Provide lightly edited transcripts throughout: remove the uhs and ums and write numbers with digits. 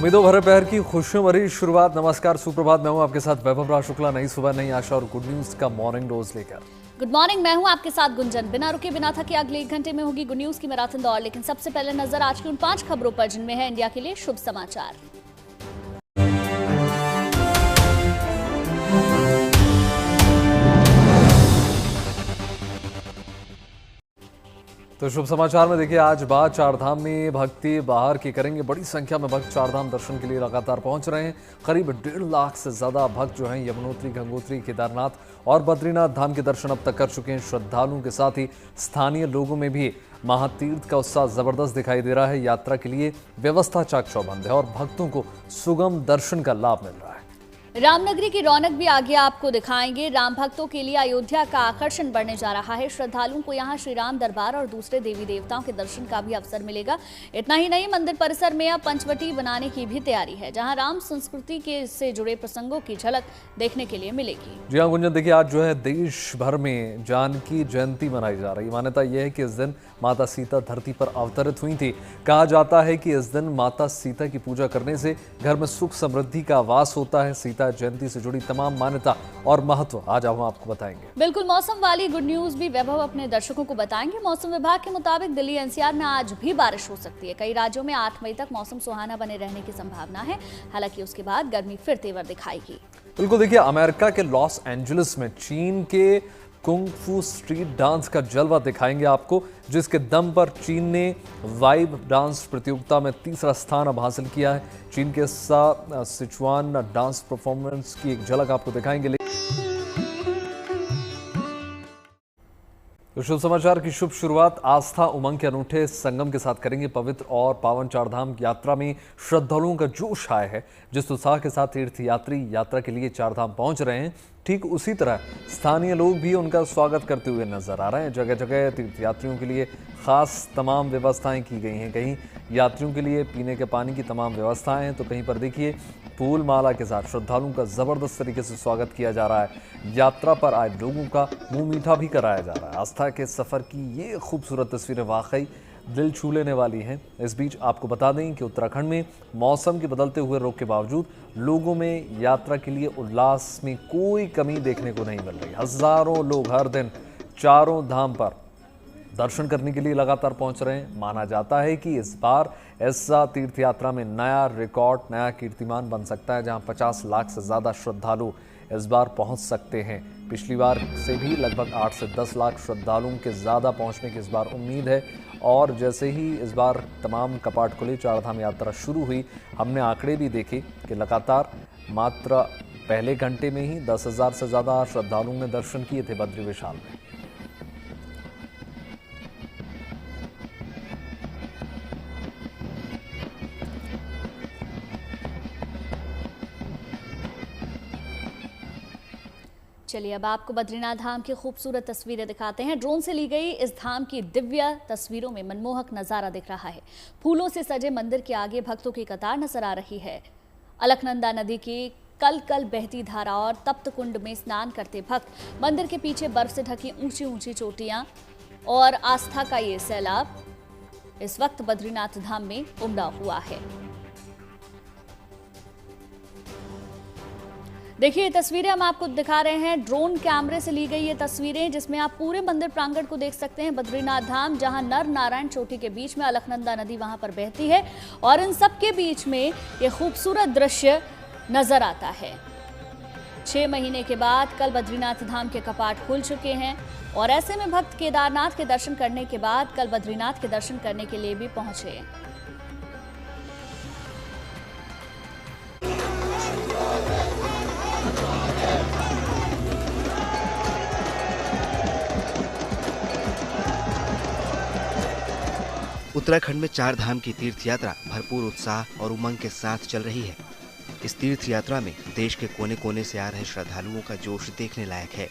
उम्मीदों भरे पहर की खुशियों भरी शुरुआत। नमस्कार, सुप्रभात। मैं हूं आपके साथ वैभव राज शुक्ला। नई सुबह, नई आशा और गुड न्यूज का मॉर्निंग डोज लेकर। गुड मॉर्निंग, मैं हूं आपके साथ गुंजन। बिना रुके बिना थके अगले 1 घंटे में होगी गुड न्यूज की मैराथन दौड़, लेकिन सबसे पहले नजर आज की उन 5 खबरों पर जिनमें है इंडिया के लिए शुभ समाचार। तो शुभ समाचार में देखिए, आज बात चारधाम में भक्ति बाहर की करेंगे। बड़ी संख्या में भक्त चारधाम दर्शन के लिए लगातार पहुंच रहे हैं। करीब 1.5 लाख से ज्यादा भक्त जो हैं यमुनोत्री, गंगोत्री, केदारनाथ और बद्रीनाथ धाम के दर्शन अब तक कर चुके हैं। श्रद्धालुओं के साथ ही स्थानीय लोगों में भी महातीर्थ का उत्साह जबरदस्त दिखाई दे रहा है। यात्रा के लिए व्यवस्था चाक चौबंद है और भक्तों को सुगम दर्शन का लाभ मिल रहा है। रामनगरी की रौनक भी आगे आपको दिखाएंगे। राम भक्तों के लिए अयोध्या का आकर्षण बढ़ने जा रहा है। श्रद्धालुओं को यहां श्री राम दरबार और दूसरे देवी देवताओं के दर्शन का भी अवसर मिलेगा। इतना ही नहीं, मंदिर परिसर में अब पंचवटी बनाने की भी तैयारी है, जहां राम संस्कृति के से जुड़े प्रसंगों की झलक देखने के लिए मिलेगी। जी हाँ गुंजन, देखिए आज जो है देश भर में जानकी जयंती मनाई जा रही है। मान्यता यह है कि इस दिन माता सीता धरती पर अवतरित हुई थी। कहा जाता है कि इस दिन माता सीता की पूजा करने से घर में सुख समृद्धि का वास होता है। सीता जयंती से जुड़ी तमाम मान्यता और महत्व आज हम आपको बताएंगे। बिल्कुल, मौसम वाली गुड न्यूज भी वैभव अपने दर्शकों को बताएंगे। मौसम विभाग के मुताबिक दिल्ली एनसीआर में आज भी बारिश हो सकती है। कई राज्यों में 8 मई तक मौसम सुहाना बने रहने की संभावना है। हालांकि उसके बाद गर्मी फिर तेवर दिखाएगी। बिल्कुल, देखिए अमेरिका के लॉस एंजलिस में चीन के कुंग फू स्ट्रीट डांस का जलवा दिखाएंगे आपको, जिसके दम पर चीन ने वाइब डांस प्रतियोगिता में 3रा स्थान अब हासिल किया है। चीन के सिचुआन डांस परफॉर्मेंस की एक झलक आपको दिखाएंगे। तो शुभ समाचार की शुभ शुरुआत आस्था उमंग के अनूठे संगम के साथ करेंगे। पवित्र और पावन चारधाम यात्रा में श्रद्धालुओं का जोश आया है। जिस उत्साह के साथ तीर्थयात्री यात्रा के लिए चारधाम पहुंच रहे हैं, ठीक उसी तरह स्थानीय लोग भी उनका स्वागत करते हुए नजर आ रहे हैं। जगह जगह तीर्थयात्रियों के लिए खास तमाम व्यवस्थाएं की गई हैं। कहीं यात्रियों के लिए पीने के पानी की तमाम व्यवस्थाएं हैं, तो कहीं पर देखिए फूल माला के साथ श्रद्धालुओं का जबरदस्त तरीके से स्वागत किया जा रहा है। यात्रा पर आए लोगों का मुंह मीठा भी कराया जा रहा है। आस्था के सफर की ये खूबसूरत तस्वीरें वाकई दिल छू लेने वाली हैं। इस बीच आपको बता दें कि उत्तराखंड में मौसम के बदलते हुए रुख के बावजूद लोगों में यात्रा के लिए उल्लास में कोई कमी देखने को नहीं मिल रही। हजारों लोग हर दिन चारों धाम पर दर्शन करने के लिए लगातार पहुंच रहे हैं। माना जाता है कि इस बार ऐसा तीर्थ यात्रा में नया रिकॉर्ड, नया कीर्तिमान बन सकता है, जहां 50 लाख से ज़्यादा श्रद्धालु इस बार पहुंच सकते हैं। पिछली बार से भी लगभग 8 से 10 लाख श्रद्धालुओं के ज़्यादा पहुंचने की इस बार उम्मीद है। और जैसे ही इस बार तमाम कपाट खुले, चारधाम यात्रा शुरू हुई, हमने आंकड़े भी देखे कि लगातार मात्र पहले घंटे में ही 10,000 से ज़्यादा श्रद्धालुओं ने दर्शन किए थे बद्री विशाल में। चलिए अब आपको बद्रीनाथ धाम की खूबसूरत तस्वीरें दिखाते हैं। ड्रोन से ली गई इस धाम की दिव्य तस्वीरों में मनमोहक नजारा दिख रहा है। फूलों से सजे मंदिर के आगे भक्तों की कतार नजर आ रही है। अलकनंदा नदी की कल कल बहती धारा और तप्त कुंड में स्नान करते भक्त, मंदिर के पीछे बर्फ से ढकी ऊंची ऊंची चोटियां और आस्था का ये सैलाब इस वक्त बद्रीनाथ धाम में उमड़ा हुआ है। देखिए, ये तस्वीरें हम आपको दिखा रहे हैं। ड्रोन कैमरे से ली गई ये तस्वीरें, जिसमें आप पूरे मंदिर प्रांगण को देख सकते हैं। बद्रीनाथ धाम, जहां नर नारायण चोटी के बीच में अलकनंदा नदी वहां पर बहती है और इन सब के बीच में ये खूबसूरत दृश्य नजर आता है। 6 महीने के बाद कल बद्रीनाथ धाम के कपाट खुल चुके हैं और ऐसे में भक्त केदारनाथ के दर्शन करने के बाद कल बद्रीनाथ के दर्शन करने के लिए भी पहुंचे। उत्तराखंड में चार धाम की तीर्थ यात्रा भरपूर उत्साह और उमंग के साथ चल रही है। इस तीर्थ यात्रा में देश के कोने कोने से आ रहे श्रद्धालुओं का जोश देखने लायक है।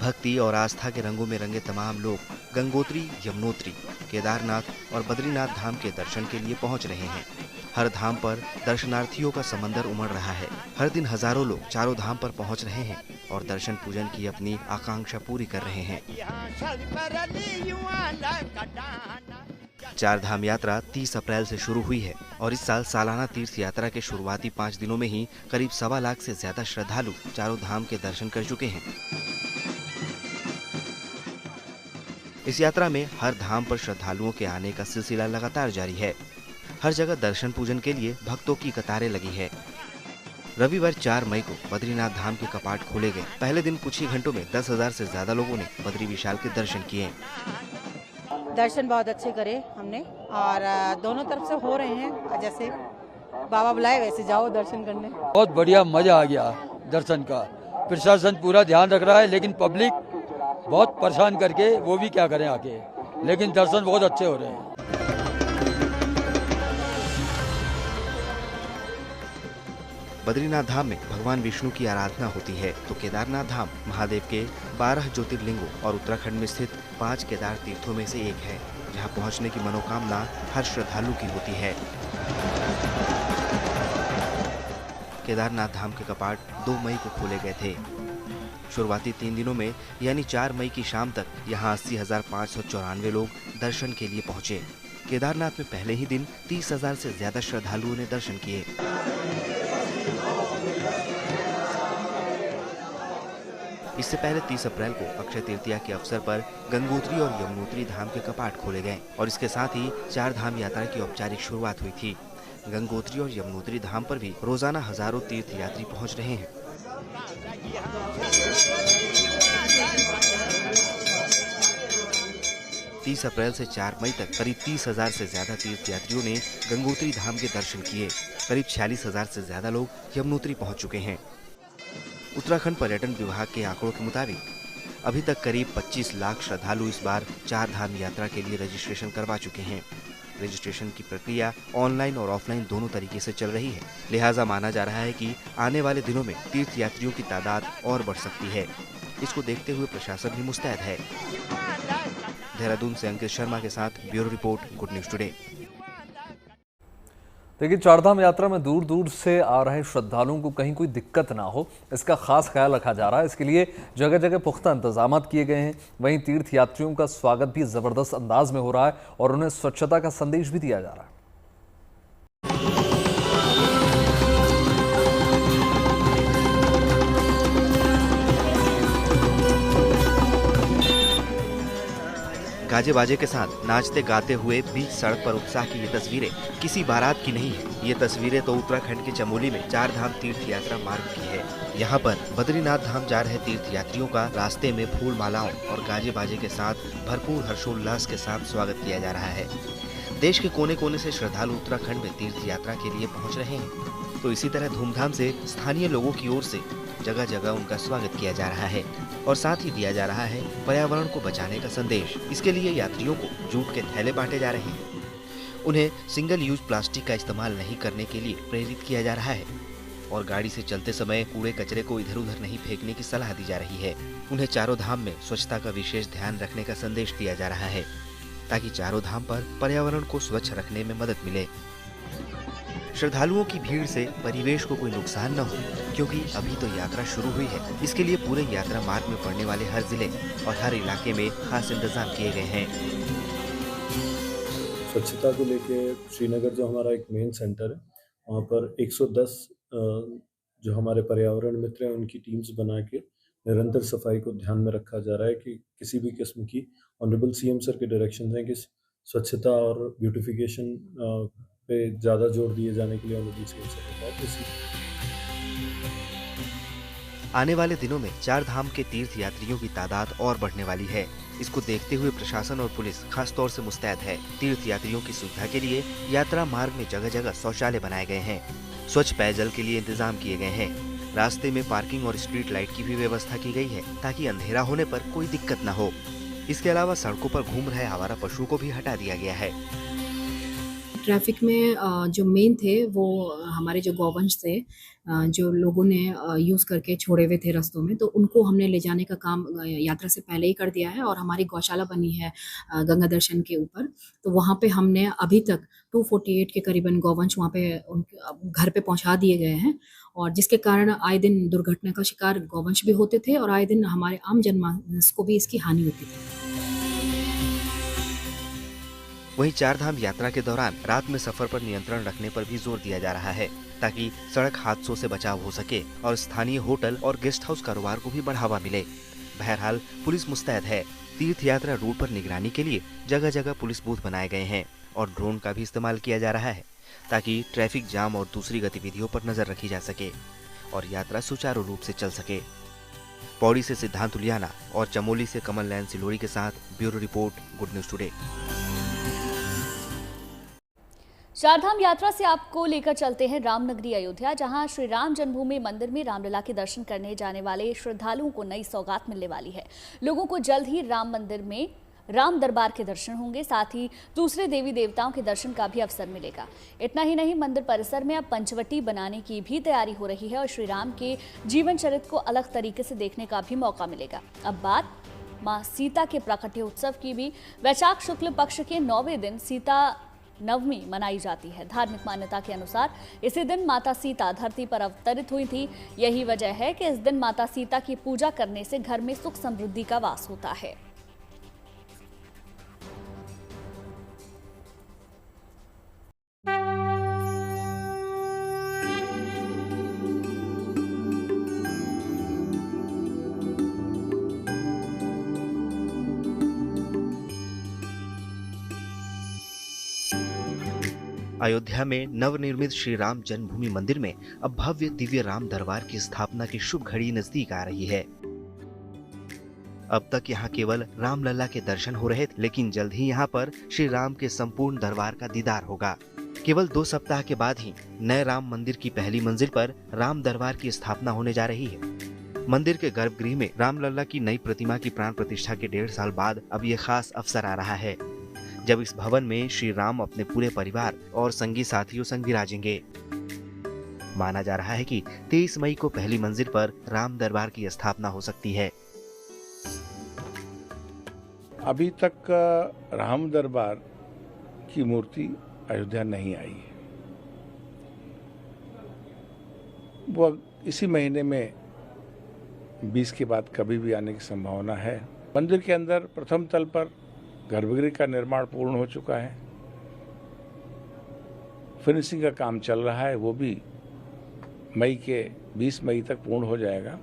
भक्ति और आस्था के रंगों में रंगे तमाम लोग गंगोत्री, यमुनोत्री, केदारनाथ और बद्रीनाथ धाम के दर्शन के लिए पहुंच रहे हैं। हर धाम पर दर्शनार्थियों का समंदर उमड़ रहा है। हर दिन हजारों लोग चारों धाम पर पहुंच रहे हैं और दर्शन पूजन की अपनी आकांक्षा पूरी कर रहे हैं। चार धाम यात्रा 30 अप्रैल से शुरू हुई है और इस साल सालाना तीर्थ यात्रा के शुरुआती 5 दिनों में ही करीब 1.25 लाख से ज्यादा श्रद्धालु चारों धाम के दर्शन कर चुके हैं। इस यात्रा में हर धाम पर श्रद्धालुओं के आने का सिलसिला लगातार जारी है। हर जगह दर्शन पूजन के लिए भक्तों की कतारें लगी है। रविवार 4 मई को बद्रीनाथ धाम के कपाट खोले गए। पहले दिन कुछ ही घंटों में 10,000 से ज्यादा लोगों ने बद्री विशाल के दर्शन किए। दर्शन बहुत अच्छे करे हमने और दोनों तरफ से हो रहे हैं, जैसे बाबा बुलाए वैसे जाओ दर्शन करने। बहुत बढ़िया, मजा आ गया दर्शन का। प्रशासन पूरा ध्यान रख रहा है, लेकिन पब्लिक बहुत परेशान करके वो भी क्या करें आके, लेकिन दर्शन बहुत अच्छे हो रहे हैं। बद्रीनाथ धाम में भगवान विष्णु की आराधना होती है, तो केदारनाथ धाम महादेव के 12 ज्योतिर्लिंगों और उत्तराखंड में स्थित 5 केदार तीर्थों में से एक है, जहां पहुंचने की मनोकामना हर श्रद्धालु की होती है। केदारनाथ धाम के कपाट 2 मई को खोले गए थे। शुरुआती 3 दिनों में यानी 4 मई की शाम तक यहां 80,594 लोग दर्शन के लिए पहुंचे। केदारनाथ में पहले ही दिन 30,000 से ज्यादा श्रद्धालुओं ने दर्शन किए। इससे पहले 30 अप्रैल को अक्षय तृतीया के अवसर पर गंगोत्री और यमुनोत्री धाम के कपाट खोले गए और इसके साथ ही 4 धाम यात्रा की औपचारिक शुरुआत हुई थी। गंगोत्री और यमुनोत्री धाम पर भी रोजाना हजारों तीर्थ यात्री पहुंच रहे हैं। तीस अप्रैल से 4 मई तक करीब 30,000 से ज्यादा तीर्थ यात्रियों ने गंगोत्री धाम के दर्शन किए। करीब 46,000 से ज्यादा लोग यमुनोत्री पहुंच चुके हैं। उत्तराखंड पर्यटन विभाग के आंकड़ों के मुताबिक अभी तक करीब 25 लाख श्रद्धालु इस बार 4 धाम यात्रा के लिए रजिस्ट्रेशन करवा चुके हैं। रजिस्ट्रेशन की प्रक्रिया ऑनलाइन और ऑफलाइन दोनों तरीके से चल रही है, लिहाजा माना जा रहा है कि आने वाले दिनों में तीर्थ यात्रियों की तादाद और बढ़ सकती है। इसको देखते हुए प्रशासन भी मुस्तैद है। देहरादून से अंकित शर्मा के साथ bureau report, good news today. देखिए, चारधाम यात्रा में दूर दूर से आ रहे श्रद्धालुओं को कहीं कोई दिक्कत ना हो, इसका खास ख्याल रखा जा रहा है। इसके लिए जगह जगह पुख्ता इंतजाम किए गए हैं। वहीं तीर्थ यात्रियों का स्वागत भी जबरदस्त अंदाज में हो रहा है और उन्हें स्वच्छता का संदेश भी दिया जा रहा है। गाजे बाजे के साथ नाचते गाते हुए बीच सड़क पर उत्साह की ये तस्वीरें किसी बारात की नहीं है। ये तस्वीरें तो उत्तराखंड के चमोली में 4 धाम तीर्थ यात्रा मार्ग की है। यहाँ पर बद्रीनाथ धाम जा रहे तीर्थ यात्रियों का रास्ते में फूल मालाओं और गाजे बाजे के साथ भरपूर हर्षोल्लास के साथ स्वागत किया जा रहा है। देश के कोने कोने से श्रद्धालु उत्तराखंड में तीर्थ यात्रा के लिए पहुँच रहे हैं, तो इसी तरह धूमधाम से स्थानीय लोगों की ओर से जगह जगह उनका स्वागत किया जा रहा है और साथ ही दिया जा रहा है पर्यावरण को बचाने का संदेश। इसके लिए यात्रियों को जूट के थैले बांटे जा रहे हैं। उन्हें सिंगल यूज प्लास्टिक का इस्तेमाल नहीं करने के लिए प्रेरित किया जा रहा है और गाड़ी से चलते समय कूड़े कचरे को इधर उधर नहीं फेंकने की सलाह दी जा रही है। उन्हें चारों धाम में स्वच्छता का विशेष ध्यान रखने का संदेश दिया जा रहा है ताकि चारों धाम पर पर्यावरण को स्वच्छ रखने में मदद मिले। श्रद्धालुओं की भीड़ से परिवेश को कोई नुकसान न हो, क्योंकि अभी तो यात्रा शुरू हुई है। इसके लिए पूरे यात्रा मार्ग में पड़ने वाले हर जिले और हर इलाके में खास इंतजाम किए गए हैं। स्वच्छता को लेके श्रीनगर जो हमारा एक मेन सेंटर है, वहाँ पर 110 जो हमारे पर्यावरण मित्र हैं उनकी टीम्स बना के निरंतर सफाई को ध्यान में रखा जा रहा है कि किसी भी किस्म की ऑनरेबल सीएम सर के डायरेक्शन हैं कि स्वच्छता और ब्यूटिफिकेशन पे ज़्यादा जोर दिए जाने के लिए ऑनरेबल सीएम सर ने कहा। आने वाले दिनों में 4 धाम के तीर्थ यात्रियों की तादाद और बढ़ने वाली है। इसको देखते हुए प्रशासन और पुलिस खास तौर से मुस्तैद है। तीर्थ यात्रियों की सुविधा के लिए यात्रा मार्ग में जगह जगह शौचालय बनाए गए हैं। स्वच्छ पेयजल के लिए इंतजाम किए गए हैं। रास्ते में पार्किंग और स्ट्रीट लाइट की भी व्यवस्था की गई है ताकि अंधेरा होने पर कोई दिक्कत न हो। इसके अलावा सड़कों पर घूम रहे आवारा पशुओं को भी हटा दिया गया है। ट्रैफिक में जो मेन थे वो हमारे जो गौवंश थे, जो लोगों ने यूज़ करके छोड़े हुए थे रास्तों में, तो उनको हमने ले जाने का काम यात्रा से पहले ही कर दिया है। और हमारी गौशाला बनी है गंगा दर्शन के ऊपर, तो वहाँ पे हमने अभी तक 248 के करीबन गौवंश वहाँ पे घर पे पहुँचा दिए गए हैं, और जिसके कारण आए दिन दुर्घटना का शिकार गौवंश भी होते थे और आए दिन हमारे आम जनमानस को भी इसकी हानि होती थी। वहीं चारधाम यात्रा के दौरान रात में सफर पर नियंत्रण रखने पर भी जोर दिया जा रहा है, ताकि सड़क हादसों से बचाव हो सके और स्थानीय होटल और गेस्ट हाउस कारोबार को भी बढ़ावा मिले। बहरहाल पुलिस मुस्तैद है। तीर्थ यात्रा रूट पर निगरानी के लिए जगह जगह पुलिस बूथ बनाए गए हैं और ड्रोन का भी इस्तेमाल किया जा रहा है, ताकि ट्रैफिक जाम और दूसरी गतिविधियों पर नजर रखी जा सके और यात्रा सुचारू रूप से चल सके। पौड़ी से सिद्धांत उलियाना और चमोली से कमल नयन सिलोड़ी के साथ bureau report, good news today. Chardham यात्रा से आपको लेकर चलते हैं रामनगरी अयोध्या, जहां श्री राम जन्मभूमि मंदिर में रामलला के दर्शन करने जाने वाले श्रद्धालुओं को नई सौगात मिलने वाली है। लोगों को जल्द ही राम मंदिर में राम दरबार के दर्शन होंगे, साथ ही दूसरे देवी देवताओं के दर्शन का भी अवसर मिलेगा। इतना ही नहीं, मंदिर परिसर में अब पंचवटी बनाने की भी तैयारी हो रही है और श्री राम के जीवन चरित्र को अलग तरीके से देखने का भी मौका मिलेगा। अब बात मां सीता के प्राकट्य उत्सव की भी। वैशाख शुक्ल पक्ष के 9वें दिन सीता नवमी मनाई जाती है। धार्मिक मान्यता के अनुसार इसी दिन माता सीता धरती पर अवतरित हुई थी। यही वजह है कि इस दिन माता सीता की पूजा करने से घर में सुख समृद्धि का वास होता है। अयोध्या में नवनिर्मित श्री राम जन्मभूमि मंदिर में अब भव्य दिव्य राम दरबार की स्थापना की शुभ घड़ी नजदीक आ रही है। अब तक यहाँ केवल रामलला के दर्शन हो रहे थे, लेकिन जल्द ही यहाँ पर श्री राम के संपूर्ण दरबार का दीदार होगा। केवल 2 सप्ताह के बाद ही नए राम मंदिर की पहली मंजिल पर राम दरबार की स्थापना होने जा रही है। मंदिर के गर्भगृह में रामलला की नई प्रतिमा की प्राण प्रतिष्ठा के 1.5 साल बाद अब ये खास अवसर आ रहा है, जब इस भवन में श्री राम अपने पूरे परिवार और संगी साथियों संग विराजेंगे। माना जा रहा है कि 23 मई को पहली मंजिल पर राम दरबार की स्थापना हो सकती है। अभी तक राम दरबार की मूर्ति अयोध्या नहीं आई है। वो इसी महीने में 20 के बाद कभी भी आने की संभावना है। मंदिर के अंदर प्रथम तल पर गर्भगृह का निर्माण पूर्ण हो चुका है। फिनिशिंग का काम चल रहा है, वो भी 20 मई तक पूर्ण हो जाएगा।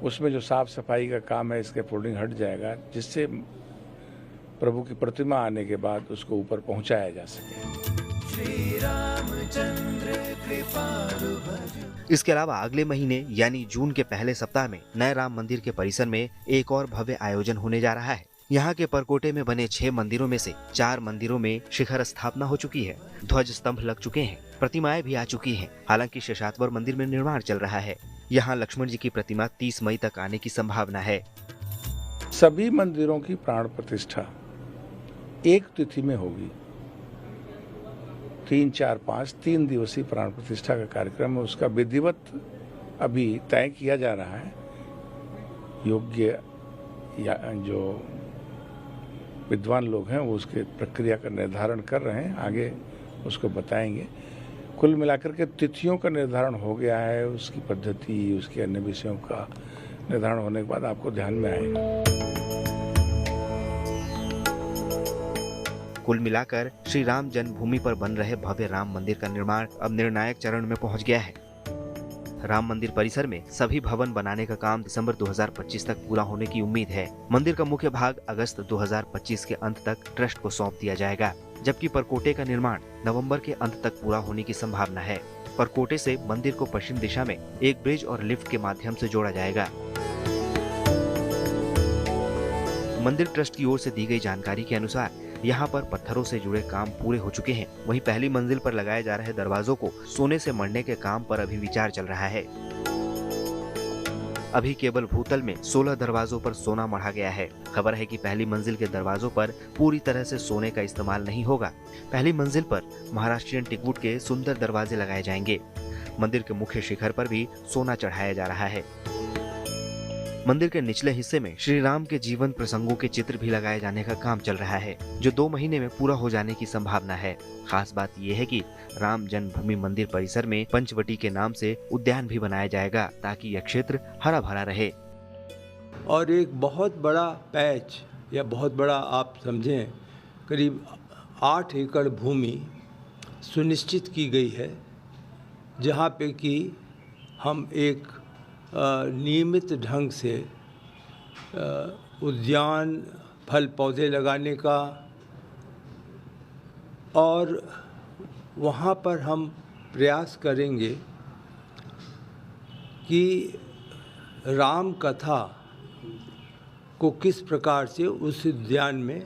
उसमें जो साफ सफाई का काम है, इसके फोल्डिंग हट जाएगा, जिससे प्रभु की प्रतिमा आने के बाद उसको ऊपर पहुंचाया जा सके। इसके अलावा अगले महीने यानी जून के पहले सप्ताह में नए राम मंदिर के परिसर में एक और भव्य आयोजन होने जा रहा है। यहाँ के परकोटे में बने 6 मंदिरों में से 4 मंदिरों में शिखर स्थापना हो चुकी है। ध्वज स्तंभ लग चुके हैं, प्रतिमाएं भी आ चुकी हैं। हालांकि शेषात्वर मंदिर में निर्माण चल रहा है। यहाँ लक्ष्मण जी की प्रतिमा 30 मई तक आने की संभावना है। सभी मंदिरों की प्राण प्रतिष्ठा एक तिथि में होगी। 3, 4, 5 3 दिवसीय प्राण प्रतिष्ठा का कार्यक्रम है। उसका विधिवत अभी तय किया जा रहा है। योग्य या जो विद्वान लोग हैं वो उसके प्रक्रिया का निर्धारण कर रहे हैं, आगे उसको बताएंगे। कुल मिलाकर के तिथियों का निर्धारण हो गया है, उसकी पद्धति, उसके अन्य विषयों का निर्धारण होने के बाद आपको ध्यान में आएगा। कुल मिलाकर श्री राम जन्मभूमि पर बन रहे भव्य राम मंदिर का निर्माण अब निर्णायक चरण में पहुंच गया है। राम मंदिर परिसर में सभी भवन बनाने का काम दिसंबर 2025 तक पूरा होने की उम्मीद है। मंदिर का मुख्य भाग अगस्त 2025 के अंत तक ट्रस्ट को सौंप दिया जाएगा, जबकि परकोटे का निर्माण नवंबर के अंत तक पूरा होने की संभावना है। परकोटे से मंदिर को पश्चिम दिशा में एक ब्रिज और लिफ्ट के माध्यम से जोड़ा जाएगा। मंदिर ट्रस्ट की ओर से दी गई जानकारी के अनुसार यहाँ पर पत्थरों से जुड़े काम पूरे हो चुके हैं। वहीं पहली मंजिल पर लगाए जा रहे दरवाजों को सोने से मढ़ने के काम पर अभी विचार चल रहा है। अभी केवल भूतल में 16 दरवाजों पर सोना मढ़ा गया है। खबर है कि पहली मंजिल के दरवाजों पर पूरी तरह से सोने का इस्तेमाल नहीं होगा। पहली मंजिल पर महाराष्ट्रियन टिकवुड के सुंदर दरवाजे लगाए जाएंगे। मंदिर के मुख्य शिखर पर भी सोना चढ़ाया जा रहा है। मंदिर के निचले हिस्से में श्री राम के जीवन प्रसंगों के चित्र भी लगाए जाने का काम चल रहा है, जो 2 महीने में पूरा हो जाने की संभावना है। खास बात यह है कि राम जन्मभूमि मंदिर परिसर में पंचवटी के नाम से उद्यान भी बनाया जाएगा, ताकि यह क्षेत्र हरा भरा रहे। और एक बहुत बड़ा पैच या बहुत बड़ा आप समझें, करीब 8 एकड़ भूमि सुनिश्चित की गई है, जहाँ पे कि हम एक नियमित ढंग से उद्यान, फल पौधे लगाने का, और वहाँ पर हम प्रयास करेंगे कि राम कथा को किस प्रकार से उस उद्यान में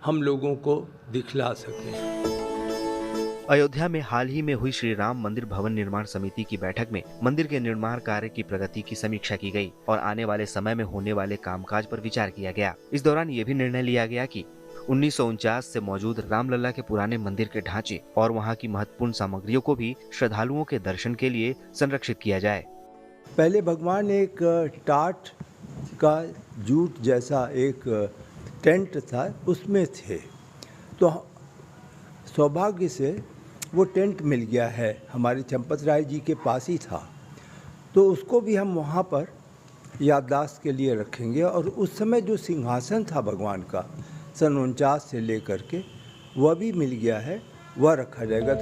हम लोगों को दिखला सकें। अयोध्या में हाल ही में हुई श्री राम मंदिर भवन निर्माण समिति की बैठक में मंदिर के निर्माण कार्य की प्रगति की समीक्षा की गई और आने वाले समय में होने वाले कामकाज पर विचार किया गया। इस दौरान ये भी निर्णय लिया गया कि 1949 से मौजूद रामलला के पुराने मंदिर के ढांचे और वहां की महत्वपूर्ण सामग्रियों को भी श्रद्धालुओं के दर्शन के लिए संरक्षित किया जाए। पहले भगवान एक टाट का जूट जैसा एक टेंट था, उसमें थे, तो सौभाग्य से वो टेंट मिल गया है, हमारे चंपत राय जी के पास ही था, तो उसको भी हम वहाँ पर याददाश्त के लिए रखेंगे। और उस समय जो सिंहासन था भगवान का सन 49 से लेकर के, वह भी मिल गया है, वह रखा जाएगा।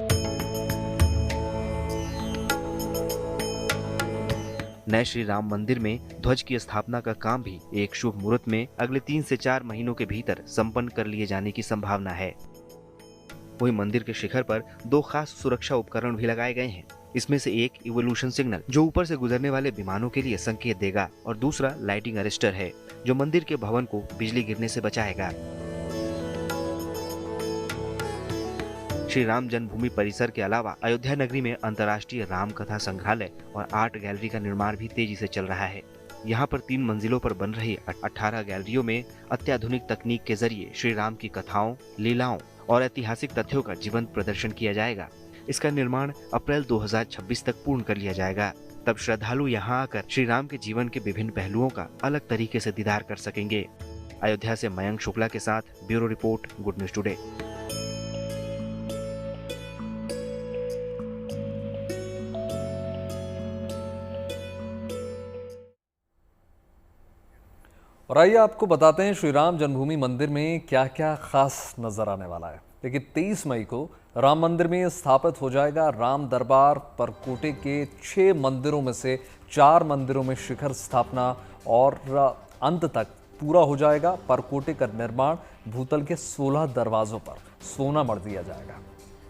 नए श्री राम मंदिर में ध्वज की स्थापना का काम भी एक शुभ मुहूर्त में अगले 3 से 4 महीनों के भीतर संपन्न कर लिए जाने की संभावना है। वही मंदिर के शिखर पर 2 खास सुरक्षा उपकरण भी लगाए गए हैं। इसमें से एक इवोल्यूशन सिग्नल जो ऊपर से गुजरने वाले विमानों के लिए संकेत देगा और दूसरा लाइटिंग अरेस्टर है जो मंदिर के भवन को बिजली गिरने से बचाएगा। श्री राम जन्मभूमि परिसर के अलावा अयोध्या नगरी में अंतर्राष्ट्रीय राम कथा संग्रहालय और आर्ट गैलरी का निर्माण भी तेजी से चल रहा है। यहाँ पर 3 मंजिलों पर बन रही 18 गैलरियों में अत्याधुनिक तकनीक के जरिए श्री राम की कथाओं, लीलाओं और ऐतिहासिक तथ्यों का जीवंत प्रदर्शन किया जाएगा। इसका निर्माण अप्रैल 2026 तक पूर्ण कर लिया जाएगा। तब श्रद्धालु यहाँ आकर श्री राम के जीवन के विभिन्न पहलुओं का अलग तरीके से दीदार कर सकेंगे। अयोध्या से मयंक शुक्ला के साथ bureau report, good news today. और आइए आपको बताते हैं श्री राम जन्मभूमि मंदिर में क्या क्या खास नजर आने वाला है। देखिए 23 मई को राम मंदिर में स्थापित हो जाएगा राम दरबार। परकोटे के 6 मंदिरों में से 4 मंदिरों में शिखर स्थापना और अंत तक पूरा हो जाएगा। परकोटे का निर्माण भूतल के 16 दरवाजों पर सोना मढ़ दिया जाएगा।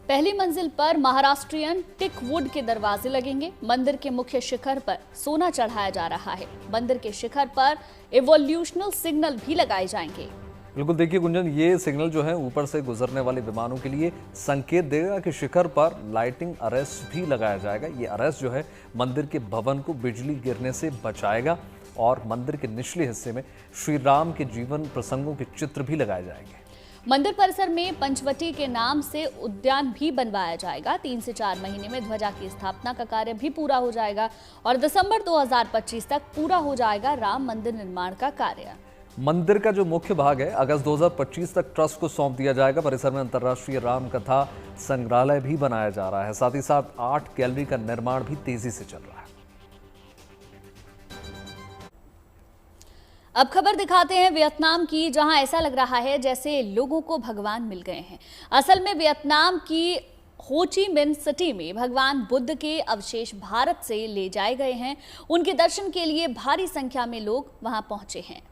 पहली मंजिल पर महाराष्ट्रियन टिक वुड के दरवाजे लगेंगे। मंदिर के मुख्य शिखर पर सोना चढ़ाया जा रहा है। मंदिर के शिखर पर इवोल्यूशनल सिग्नल भी लगाए जाएंगे। बिल्कुल, देखिए गुंजन, ये सिग्नल जो है ऊपर से गुजरने वाले विमानों के लिए संकेत देगा कि शिखर पर लाइटिंग अरेस्ट भी लगाया जाएगा। ये अरेस्ट जो है मंदिर के भवन को बिजली गिरने से बचाएगा और मंदिर के निचले हिस्से में श्री राम के जीवन प्रसंगों के चित्र भी लगाए जाएंगे। मंदिर परिसर में पंचवटी के नाम से उद्यान भी बनवाया जाएगा। 3 से 4 महीने में ध्वजा की स्थापना का कार्य भी पूरा हो जाएगा और दिसंबर 2025 तक पूरा हो जाएगा राम मंदिर निर्माण का कार्य। मंदिर का जो मुख्य भाग है अगस्त 2025 तक ट्रस्ट को सौंप दिया जाएगा। परिसर में अंतर्राष्ट्रीय राम कथा संग्रहालय भी बनाया जा रहा है। साथ ही साथ आर्ट गैलरी का निर्माण भी तेजी से चल रहा है। अब खबर दिखाते हैं वियतनाम की, जहां ऐसा लग रहा है जैसे लोगों को भगवान मिल गए हैं। असल में वियतनाम की हो ची मिन्ह सिटी में भगवान बुद्ध के अवशेष भारत से ले जाए गए हैं। उनके दर्शन के लिए भारी संख्या में लोग वहां पहुंचे हैं।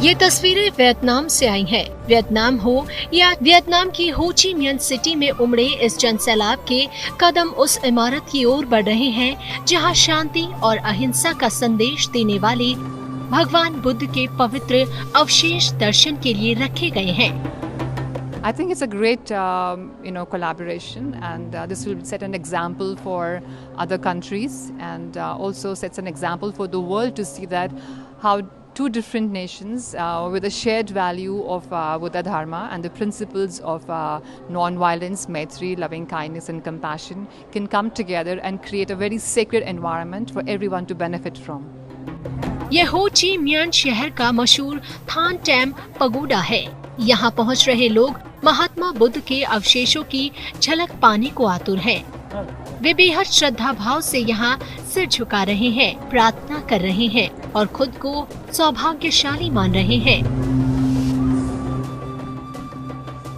ये तस्वीरें वियतनाम से आई हैं। वियतनाम हो या वियतनाम की हो ची मिन्ह सिटी में उमड़े इस जनसैलाब के कदम उस इमारत की ओर बढ़ रहे हैं जहां शांति और अहिंसा का संदेश देने वाले भगवान बुद्ध के पवित्र अवशेष दर्शन के लिए रखे गए हैं। I think it's a great, collaboration, and this will set an example for other countries, and also sets an example for the world to see that how 2 different nations with a shared value of Buddha Dharma and the principles of non-violence, Maitri, loving kindness and compassion can come together and create a very sacred environment for everyone to benefit from. ये हो Chi Minh शहर का मशहूर थान टेम pagoda है। यहाँ पहुँच रहे लोग महात्मा बुद्ध के अवशेषों की झलक पाने को आतुर हैं। वे बेहद श्रद्धा भाव से यहाँ सिर झुका रहे हैं, प्रार्थना कर रहे हैं और खुद को सौभाग्यशाली मान रहे हैं।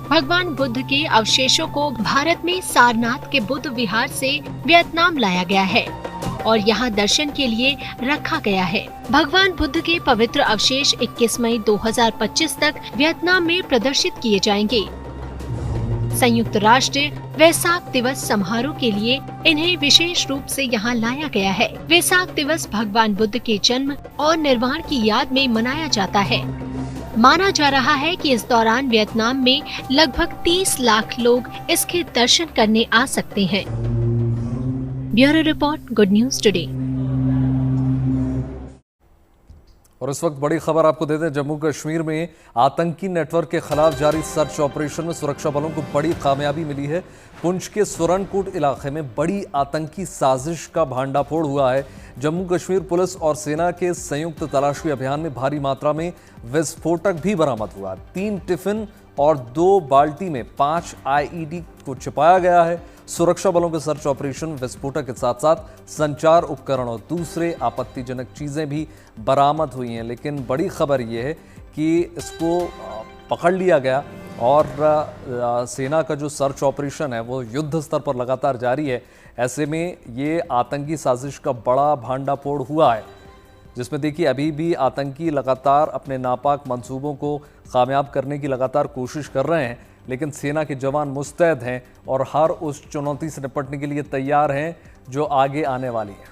भगवान बुद्ध के अवशेषों को भारत में सारनाथ के बुद्ध विहार से वियतनाम लाया गया है और यहाँ दर्शन के लिए रखा गया है। भगवान बुद्ध के पवित्र अवशेष 21 मई 2025 तक वियतनाम में प्रदर्शित किए जाएंगे। संयुक्त राष्ट्र वैसाख दिवस समारोह के लिए इन्हें विशेष रूप से यहाँ लाया गया है। वैसाख दिवस भगवान बुद्ध के जन्म और निर्वाण की याद में मनाया जाता है। माना जा रहा है कि इस दौरान वियतनाम में लगभग 30 लाख लोग इसके दर्शन करने आ सकते हैं। Bureau report, good news today. और इस वक्त बड़ी खबर आपको देते हैं, जम्मू कश्मीर में आतंकी नेटवर्क के खिलाफ जारी सर्च ऑपरेशन में सुरक्षा बलों को बड़ी कामयाबी मिली है। पुंछ के सुरनकोट इलाके में बड़ी आतंकी साजिश का भांडाफोड़ हुआ है। जम्मू कश्मीर पुलिस और सेना के संयुक्त तलाशी अभियान में भारी मात्रा में विस्फोटक भी बरामद हुआ। 3 टिफिन और 2 बाल्टी में 5 IED को छिपाया गया है। सुरक्षा बलों के सर्च ऑपरेशन विस्फोटक के साथ साथ संचार उपकरण और दूसरे आपत्तिजनक चीजें भी बरामद हुई हैं। लेकिन बड़ी खबर यह है कि इसको पकड़ लिया गया और सेना का जो सर्च ऑपरेशन है वो युद्ध स्तर पर लगातार जारी है। ऐसे में ये आतंकी साजिश का बड़ा भांडाफोड़ हुआ है, जिसमें देखिए अभी भी आतंकी लगातार अपने नापाक मंसूबों को कामयाब करने की लगातार कोशिश कर रहे हैं। लेकिन सेना के जवान मुस्तैद हैं और हर उस चुनौती से निपटने के लिए तैयार हैं जो आगे आने वाली है।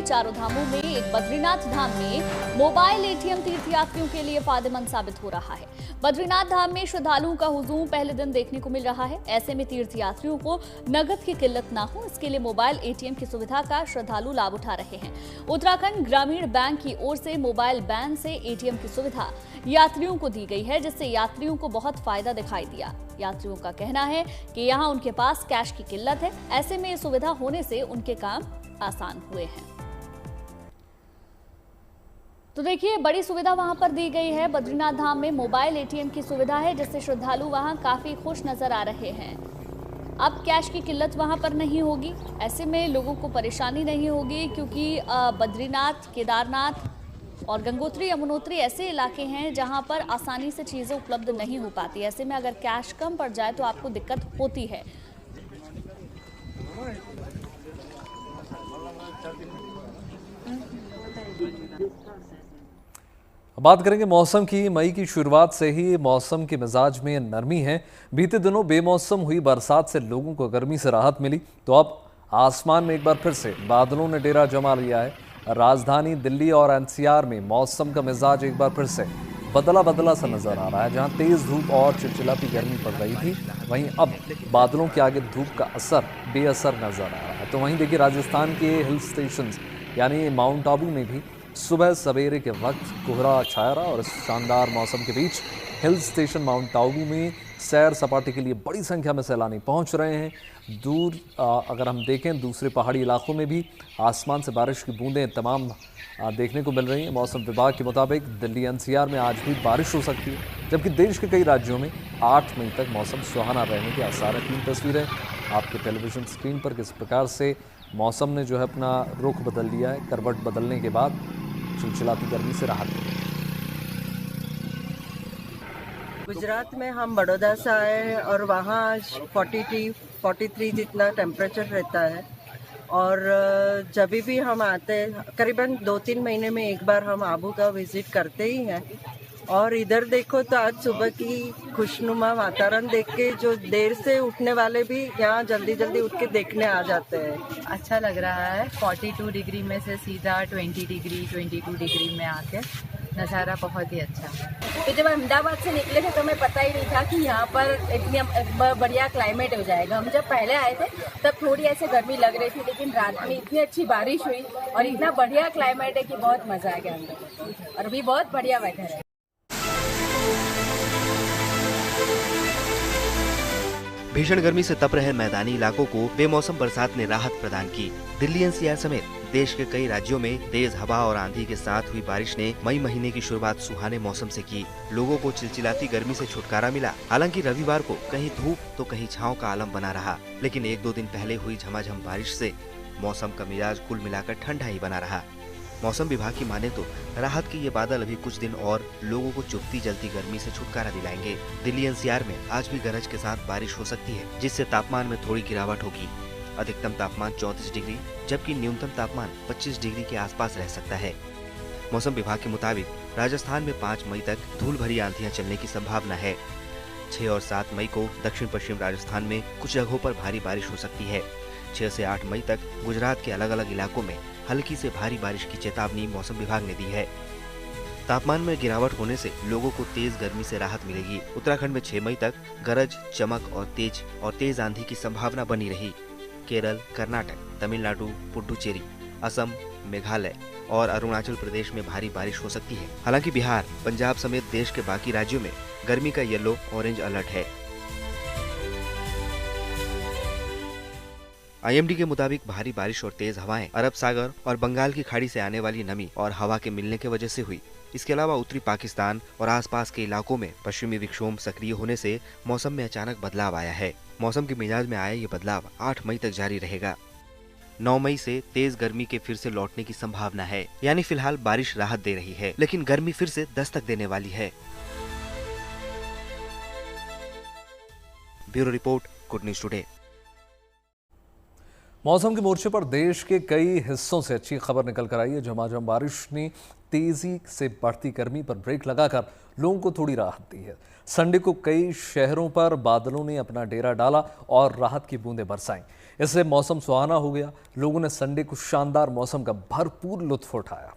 चारों धामों में एक बद्रीनाथ धाम में मोबाइल ATM तीर्थयात्रियों के लिए फायदेमंद साबित हो रहा है। बद्रीनाथ धाम में श्रद्धालुओं का हुजूम पहले दिन देखने को मिल रहा है। ऐसे में तीर्थयात्रियों को नगद की किल्लत ना हो, इसके लिए मोबाइल ATM की सुविधा का श्रद्धालु लाभ उठा रहे हैं। उत्तराखंड ग्रामीण बैंक की ओर से मोबाइल बैंक से ATM की सुविधा यात्रियों को दी गई है, जिससे यात्रियों को बहुत फायदा दिखाई दिया। यात्रियों का कहना है कि यहाँ उनके पास कैश की किल्लत है, ऐसे में ये सुविधा होने से उनके काम आसान हुए हैं। तो देखिए बड़ी सुविधा वहां पर दी गई है। बद्रीनाथ धाम में मोबाइल ATM की सुविधा है, जिससे श्रद्धालु वहां काफी खुश नजर आ रहे हैं। अब कैश की किल्लत वहां पर नहीं होगी, ऐसे में लोगों को परेशानी नहीं होगी, क्योंकि बद्रीनाथ, केदारनाथ और गंगोत्री, यमुनोत्री ऐसे इलाके हैं जहां पर आसानी से चीजें उपलब्ध नहीं हो पाती। ऐसे में अगर कैश कम पड़ जाए तो आपको दिक्कत होती है। बात करेंगे मौसम की। मई की शुरुआत से ही मौसम के मिजाज में नरमी है। बीते दिनों बेमौसम हुई बरसात से लोगों को गर्मी से राहत मिली, तो अब आसमान में एक बार फिर से बादलों ने डेरा जमा लिया है। राजधानी दिल्ली और NCR में मौसम का मिजाज एक बार फिर से बदला बदला सा नजर आ रहा है। जहां तेज धूप और चिलचिलाती गर्मी पड़ रही थी, वहीं अब बादलों के आगे धूप का असर बेअसर नजर आ रहा है। तो वहीं देखिए राजस्थान के हिल स्टेशन यानी माउंट आबू में भी सुबह सवेरे के वक्त कोहरा छाया रहा और इस शानदार मौसम के बीच हिल स्टेशन माउंट आबू में सैर सपाटे के लिए बड़ी संख्या में सैलानी पहुंच रहे हैं। दूर अगर हम देखें दूसरे पहाड़ी इलाकों में भी आसमान से बारिश की बूंदें तमाम देखने को मिल रही हैं। मौसम विभाग के मुताबिक दिल्ली NCR में आज भी बारिश हो सकती है, जबकि देश के कई राज्यों में 8 मई तक मौसम सुहाना रहने के आसार है। 3 तस्वीरें आपके टेलीविजन स्क्रीन पर किस प्रकार से मौसम ने जो है अपना रुख बदल लिया है। करवट बदलने के बाद चिलचिलाती गर्मी से राहत मिली। गुजरात में हम बड़ौदा से आए हैं और वहाँ 43 जितना टेम्परेचर रहता है। और जब भी हम आते हैं करीबन 2-3 महीने में एक बार हम आबू का विजिट करते ही हैं। और इधर देखो तो आज सुबह की खुशनुमा वातावरण देख के जो देर से उठने वाले भी यहाँ जल्दी जल्दी उठ के देखने आ जाते हैं। अच्छा लग रहा है। 42 डिग्री में से सीधा 20 डिग्री 22 डिग्री में आके नज़ारा बहुत ही अच्छा। तो जब अहमदाबाद से निकले थे तो हमें पता ही नहीं था कि यहाँ पर इतनी बढ़िया क्लाइमेट हो जाएगा। हम जब पहले आए थे तब थोड़ी ऐसे गर्मी लग रही थी, लेकिन रात में इतनी अच्छी बारिश हुई और इतना बढ़िया क्लाइमेट है कि बहुत मजा आ गया अंदर और अभी बहुत बढ़िया वेदर है। भीषण गर्मी से तप रहे मैदानी इलाकों को बेमौसम बरसात ने राहत प्रदान की। दिल्ली एनसीआर समेत देश के कई राज्यों में तेज हवा और आंधी के साथ हुई बारिश ने मई महीने की शुरुआत सुहाने मौसम से की। लोगों को चिलचिलाती गर्मी से छुटकारा मिला। हालांकि रविवार को कहीं धूप तो कहीं छांव का आलम बना रहा, लेकिन 1-2 दिन पहले हुई झमाझम बारिश से मौसम का मिजाज कुल मिलाकर ठंडा ही बना रहा। मौसम विभाग की माने तो राहत के ये बादल अभी कुछ दिन और लोगों को चुभती जलती गर्मी से छुटकारा दिलाएंगे। दिल्ली एनसीआर में आज भी गरज के साथ बारिश हो सकती है, जिससे तापमान में थोड़ी गिरावट होगी। अधिकतम तापमान 34 डिग्री जबकि न्यूनतम तापमान 25 डिग्री के आसपास रह सकता है। मौसम विभाग के मुताबिक राजस्थान में 5 मई तक धूल भरी आंधियां चलने की संभावना है। 6 और 7 मई को दक्षिण पश्चिम राजस्थान में कुछ जगहों पर भारी बारिश हो सकती है। 6 से 8 मई तक गुजरात के अलग अलग इलाकों में हल्की से भारी बारिश की चेतावनी मौसम विभाग ने दी है। तापमान में गिरावट होने से लोगों को तेज गर्मी से राहत मिलेगी। उत्तराखंड में 6 मई तक गरज, चमक और तेज आंधी की संभावना बनी रही। केरल, कर्नाटक, तमिलनाडु, पुडुचेरी, असम, मेघालय और अरुणाचल प्रदेश में भारी बारिश हो सकती है। हालांकि बिहार, पंजाब समेत देश के बाकी राज्यों में गर्मी का येलो ऑरेंज अलर्ट है। आईएमडी के मुताबिक भारी बारिश और तेज हवाएं अरब सागर और बंगाल की खाड़ी से आने वाली नमी और हवा के मिलने की वजह से हुई। इसके अलावा उत्तरी पाकिस्तान और आसपास के इलाकों में पश्चिमी विक्षोभ सक्रिय होने से मौसम में अचानक बदलाव आया है। मौसम के मिजाज में आया ये बदलाव 8 मई तक जारी रहेगा। 9 मई से तेज गर्मी के फिर से लौटने की संभावना है। यानी फिलहाल बारिश राहत दे रही है, लेकिन गर्मी फिर से दस्तक देने वाली है। Bureau report, good news today. मौसम के मोर्चे पर देश के कई हिस्सों से अच्छी खबर निकल कर आई है। झमाझम बारिश ने तेजी से बढ़ती गर्मी पर ब्रेक लगाकर लोगों को थोड़ी राहत दी है। संडे को कई शहरों पर बादलों ने अपना डेरा डाला और राहत की बूंदें बरसाईं। इससे मौसम सुहाना हो गया। लोगों ने संडे को शानदार मौसम का भरपूर लुत्फ उठाया।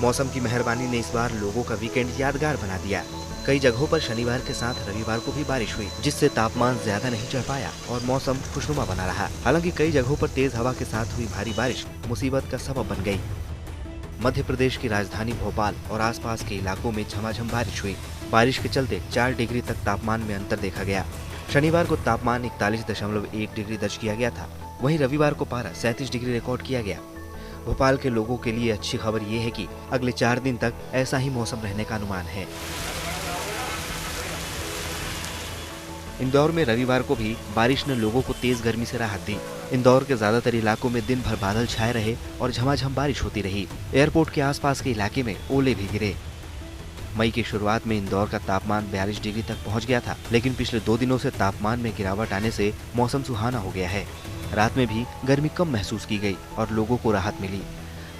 मौसम की मेहरबानी ने इस बार लोगों का वीकेंड यादगार बना दिया। कई जगहों पर शनिवार के साथ रविवार को भी बारिश हुई, जिससे तापमान ज्यादा नहीं चढ़ पाया और मौसम खुशनुमा बना रहा। हालांकि कई जगहों पर तेज हवा के साथ हुई भारी बारिश मुसीबत का सबब बन गई। मध्य प्रदेश की राजधानी भोपाल और आसपास के इलाकों में झमाझम बारिश हुई। बारिश के चलते 4 डिग्री तक तापमान में अंतर देखा गया। शनिवार को तापमान 41.1 डिग्री दर्ज किया गया था। वहीं रविवार को पारा 37 डिग्री रिकॉर्ड किया गया। भोपाल के लोगों के लिए अच्छी खबर ये है कि अगले 4 दिन तक ऐसा ही मौसम रहने का अनुमान है। इंदौर में रविवार को भी बारिश ने लोगों को तेज गर्मी से राहत दी। इंदौर के ज्यादातर इलाकों में दिन भर बादल छाए रहे और झमाझम बारिश होती रही। एयरपोर्ट के आसपास के इलाके में ओले भी गिरे। मई की शुरुआत में इंदौर का तापमान 42 डिग्री तक पहुंच गया था, लेकिन पिछले 2 दिनों से तापमान में गिरावट आने से मौसम सुहाना हो गया है। रात में भी गर्मी कम महसूस की गई और लोगों को राहत मिली।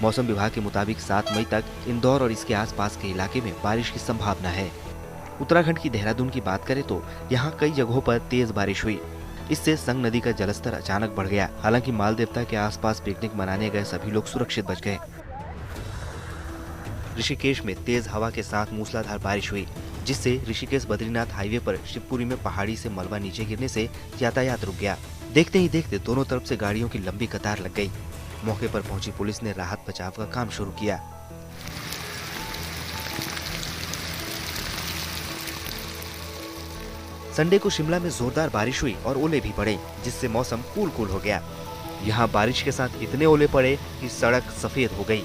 मौसम विभाग के मुताबिक 7 मई तक इंदौर और इसके आसपास के इलाके में बारिश की संभावना है। उत्तराखंड की देहरादून की बात करें तो यहाँ कई जगहों पर तेज बारिश हुई। इससे संग नदी का जलस्तर अचानक बढ़ गया। हालांकि माल देवता के आसपास पिकनिक मनाने गए सभी लोग सुरक्षित बच गए। ऋषिकेश में तेज हवा के साथ मूसलाधार बारिश हुई, जिससे ऋषिकेश बद्रीनाथ हाईवे पर शिवपुरी में पहाड़ी से मलबा नीचे गिरने से यातायात रुक गया। देखते ही देखते दोनों तरफ से गाड़ियों की लंबी कतार लग गई। मौके पर पहुंची पुलिस ने राहत बचाव का काम शुरू किया। संडे को शिमला में जोरदार बारिश हुई और ओले भी पड़े, जिससे मौसम कूल हो गया। यहाँ बारिश के साथ इतने ओले पड़े कि सड़क सफेद हो गई।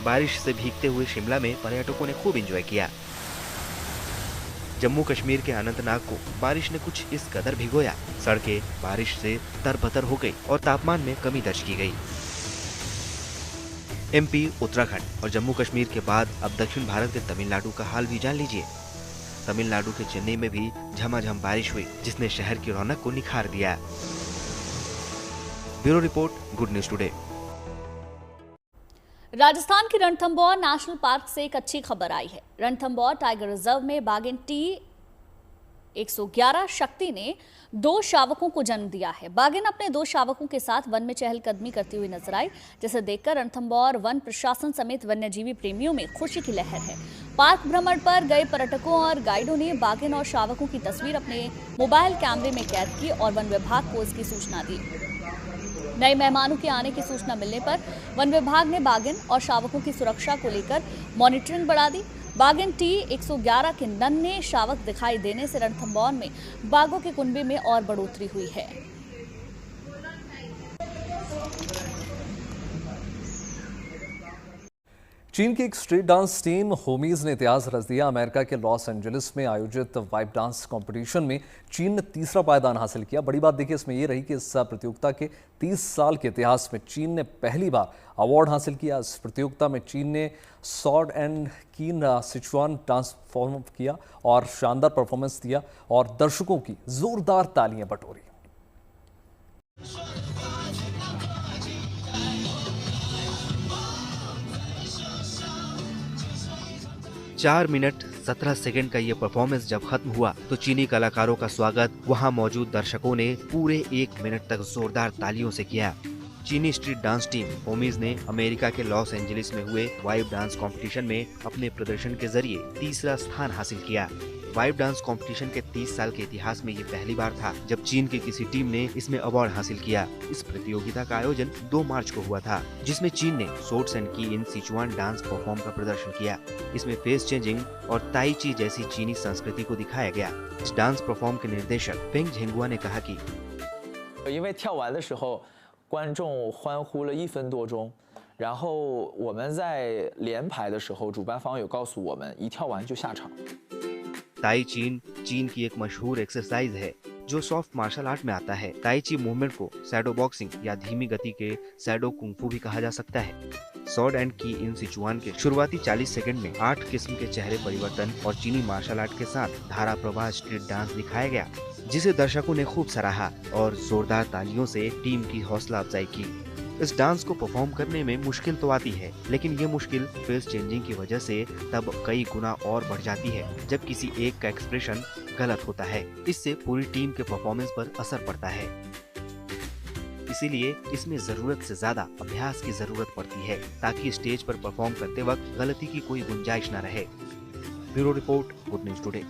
बारिश से भीगते हुए शिमला में पर्यटकों ने खूब एंजॉय किया। जम्मू कश्मीर के अनंतनाग को बारिश ने कुछ इस कदर भिगोया, सड़कें बारिश से तरबतर हो गई और तापमान में कमी दर्ज की गई। एमपी, उत्तराखंड और जम्मू कश्मीर के बाद अब दक्षिण भारत के तमिलनाडु का हाल भी जान लीजिए। तमिलनाडु के चेन्नई में भी झमाझम बारिश हुई, जिसने शहर की रौनक को निखार दिया। Bureau report, good news today. Rajasthan के रणथंभौर नेशनल पार्क से एक अच्छी खबर आई है। रणथंभौर टाइगर रिजर्व में बाघिन T111 शक्ति ने 2 शावकों को जन्म दिया है। बाघिन अपने 2 शावकों के साथ वन में चहलकदमी करती हुई नजर आई, जिसे देखकर रणथंभौर वन प्रशासन समेत वन्यजीवी प्रेमियों में खुशी की लहर है। पार्क भ्रमण पर गए पर्यटकों और गाइडों ने बाघिन और शावकों की तस्वीर अपने मोबाइल कैमरे में कैद की और वन विभाग को इसकी सूचना दी। नए मेहमानों के आने की सूचना मिलने पर वन विभाग ने बाघिन और शावकों की सुरक्षा को लेकर मॉनिटरिंग बढ़ा दी। बाघिन T111 के नन्हे शावक दिखाई देने से रणथंभौर में बाघों के कुनबे में और बढ़ोतरी हुई है। चीन की एक स्ट्रीट डांस टीम होमीज ने इतिहास रच दिया। अमेरिका के लॉस एंजलिस में आयोजित वाइब डांस कंपटीशन में चीन ने तीसरा पायदान हासिल किया। बड़ी बात देखिए इसमें यह रही कि इस प्रतियोगिता के 30 साल के इतिहास में चीन ने पहली बार अवार्ड हासिल किया। इस प्रतियोगिता में चीन ने सॉर्ड एंड कीन सिचुआन डांस परफॉर्म किया और शानदार परफॉर्मेंस दिया और दर्शकों की जोरदार तालियां बटोरी। 4 मिनट 17 सेकंड का ये परफॉर्मेंस जब खत्म हुआ तो चीनी कलाकारों का स्वागत वहां मौजूद दर्शकों ने पूरे 1 मिनट तक जोरदार तालियों से किया। चीनी स्ट्रीट डांस टीम होमीज ने अमेरिका के लॉस एंजलिस में हुए वाइब डांस कंपटीशन में अपने प्रदर्शन के जरिए तीसरा स्थान हासिल किया। वाइब डांस कंपटीशन के 30 साल के इतिहास में ये पहली बार था जब चीन की किसी टीम ने इसमें अवार्ड हासिल किया। इस प्रतियोगिता का आयोजन 2 मार्च को हुआ था, जिसमें चीन ने सोर्ड्स एंड की इन सिचुआन डांस परफॉर्म का प्रदर्शन किया। इसमें फेस चेंजिंग और ताई ची जैसी चीनी संस्कृति को दिखाया गया। इस डांस परफॉर्म के निर्देशक फेंग झेंगुआ ने कहा कि 观众欢呼了1分多钟，然后我们在连排的时候，主办方有告诉我们，一跳完就下场。 ताई चीन चीन की एक मशहूर एक्सरसाइज है जो सॉफ्ट मार्शल आर्ट में आता है। ताई ची मूवमेंट को शैडो बॉक्सिंग या धीमी गति के शैडो कुंफू भी कहा जा सकता है। सॉर्ड एंड की इन सिचुआन के शुरुआती 40 सेकंड में 8 किस्म के चेहरे परिवर्तन और चीनी मार्शल आर्ट के साथ धारा प्रवाह स्ट्रीट डांस दिखाया गया, जिसे दर्शकों ने खूब सराहा और जोरदार तालियों से टीम की हौसला अफजाई की। इस डांस को परफॉर्म करने में मुश्किल तो आती है, लेकिन ये मुश्किल फेस चेंजिंग की वजह से तब कई गुना और बढ़ जाती है जब किसी एक का एक्सप्रेशन गलत होता है। इससे पूरी टीम के परफॉर्मेंस पर असर पड़ता है। इसीलिए इसमें जरूरत से ज्यादा अभ्यास की जरूरत पड़ती है ताकि स्टेज पर परफॉर्म करते वक्त गलती की कोई गुंजाइश न रहे। Bureau report, good news today.